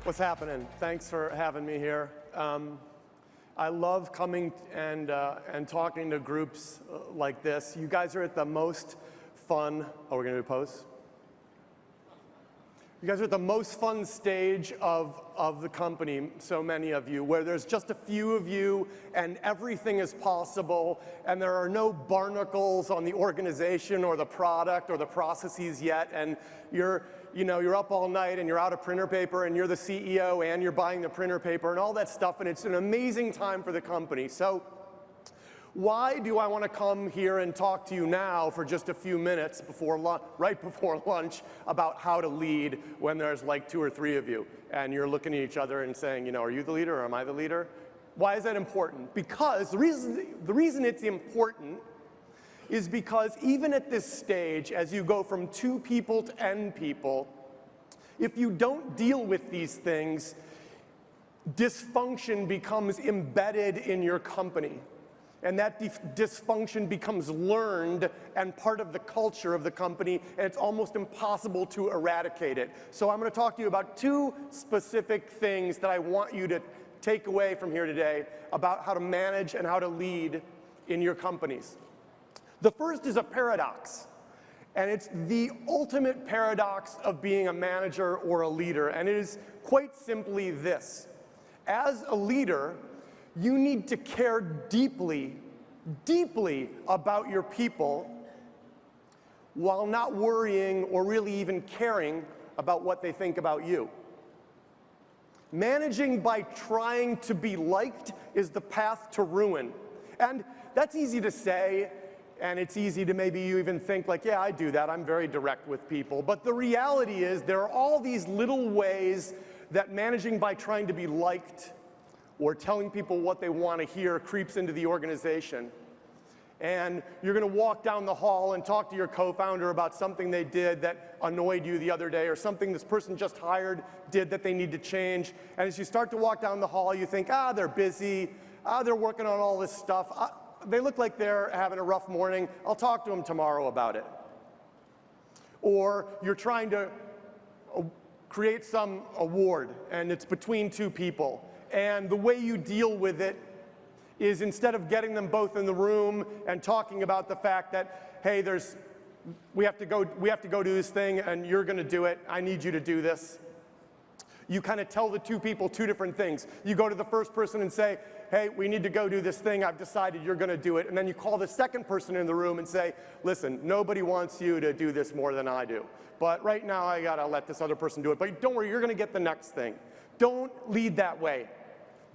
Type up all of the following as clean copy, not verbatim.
What's happening? Thanks for having me here. I love coming and talking to groups like this. You guys are at the most fun. Oh, we're going to do a pose? You guys are at the most fun stage of the company, so many of you, where there's just a few of you and everything is possible and there are no barnacles on the organization or the product or the processes yet, and you're up all night and you're out of printer paper and you're the CEO and you're buying the printer paper and all that stuff, and it's an amazing time for the company. So why do I want to come here and talk to you now for just a few minutes right before lunch about how to lead when there's like 2 or 3 of you and you're looking at each other and saying, are you the leader or am I the leader? Why is that important? Because the reason it's important is because even at this stage, as you go from 2 people to N people, if you don't deal with these things, dysfunction becomes embedded in your company. And that dysfunction becomes learned and part of the culture of the company, and it's almost impossible to eradicate it. So I'm going to talk to you about 2 specific things that I want you to take away from here today about how to manage and how to lead in your companies. The first is a paradox, and it's the ultimate paradox of being a manager or a leader, and it is quite simply this. As a leader, you need to care deeply, deeply about your people while not worrying or really even caring about what they think about you. Managing by trying to be liked is the path to ruin. And that's easy to say, and it's easy to maybe you even think like, yeah, I do that. I'm very direct with people. But the reality is there are all these little ways that managing by trying to be liked or telling people what they want to hear creeps into the organization. And you're going to walk down the hall and talk to your co-founder about something they did that annoyed you the other day, or something this person just hired did that they need to change. And as you start to walk down the hall, you think, they're busy, they're working on all this stuff, they look like they're having a rough morning, I'll talk to them tomorrow about it. Or you're trying to create some award, and it's between 2 people. And the way you deal with it is, instead of getting them both in the room and talking about the fact that, hey, we have to go do this thing and you're going to do it, I need you to do this. You kind of tell the 2 people 2 different things. You go to the first person and say, hey, we need to go do this thing, I've decided you're going to do it. And then you call the second person in the room and say, listen, nobody wants you to do this more than I do. But right now I got to let this other person do it. But don't worry, you're going to get the next thing. Don't lead that way.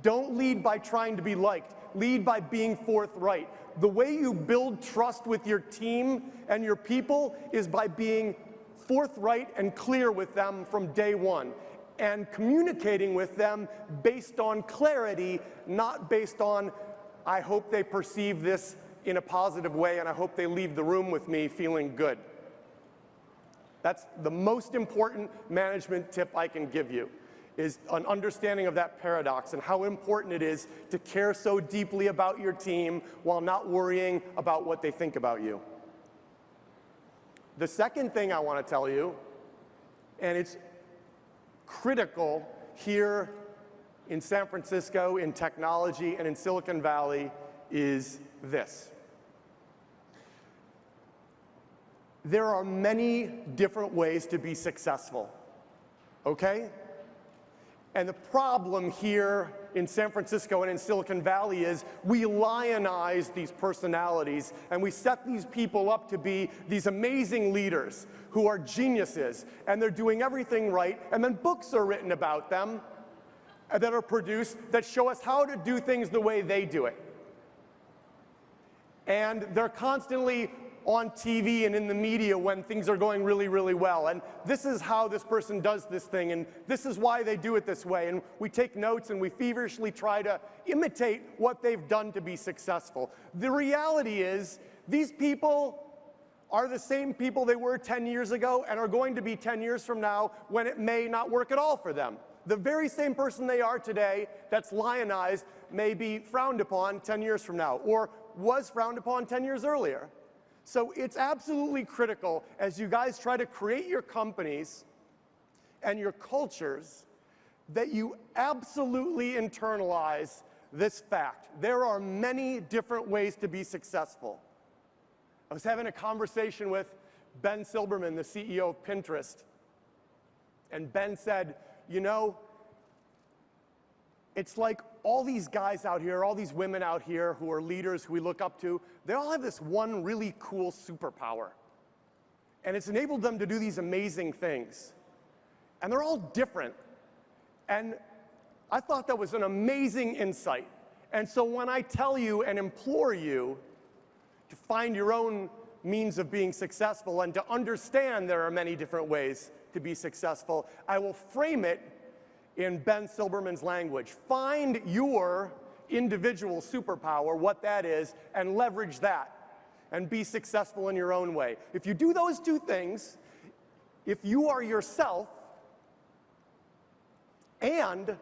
Don't lead by trying to be liked. Lead by being forthright. The way you build trust with your team and your people is by being forthright and clear with them from day one, and communicating with them based on clarity, not based on, I hope they perceive this in a positive way and I hope they leave the room with me feeling good. That's the most important management tip I can give you, is an understanding of that paradox and how important it is to care so deeply about your team while not worrying about what they think about you. The second thing I want to tell you, and it's critical here in San Francisco, in technology, and in Silicon Valley, is this. There are many different ways to be successful, okay? And the problem here in San Francisco and in Silicon Valley is we lionize these personalities and we set these people up to be these amazing leaders who are geniuses, and they're doing everything right, and then books are written about them that are produced that show us how to do things the way they do it. And they're constantly on TV and in the media when things are going really, really well. And this is how this person does this thing, and this is why they do it this way. And we take notes and we feverishly try to imitate what they've done to be successful. The reality is, these people are the same people they were 10 years ago and are going to be 10 years from now when it may not work at all for them. The very same person they are today that's lionized may be frowned upon 10 years from now, or was frowned upon 10 years earlier. So it's absolutely critical, as you guys try to create your companies and your cultures, that you absolutely internalize this fact. There are many different ways to be successful. I was having a conversation with Ben Silbermann, the CEO of Pinterest, and Ben said, you know, it's like all these guys out here, all these women out here who are leaders who we look up to, they all have this one really cool superpower. And it's enabled them to do these amazing things. And they're all different. And I thought that was an amazing insight. And so when I tell you and implore you to find your own means of being successful and to understand there are many different ways to be successful, I will frame it in Ben Silbermann's language. Find your individual superpower, what that is, and leverage that, and be successful in your own way. If you do those two things, if you are yourself, and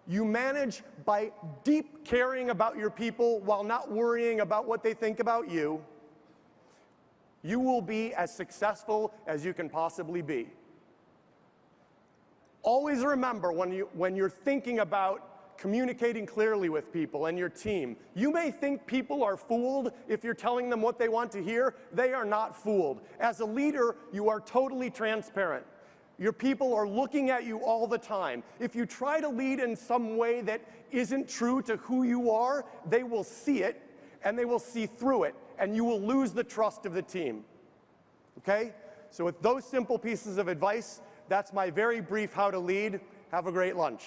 you manage by deep caring about your people while not worrying about what they think about you, you will be as successful as you can possibly be. Always remember when you're thinking about communicating clearly with people and your team, you may think people are fooled if you're telling them what they want to hear. They are not fooled. As a leader, you are totally transparent. Your people are looking at you all the time. If you try to lead in some way that isn't true to who you are, they will see it, and they will see through it, and you will lose the trust of the team. Okay? So with those simple pieces of advice, that's my very brief how to lead. Have a great lunch.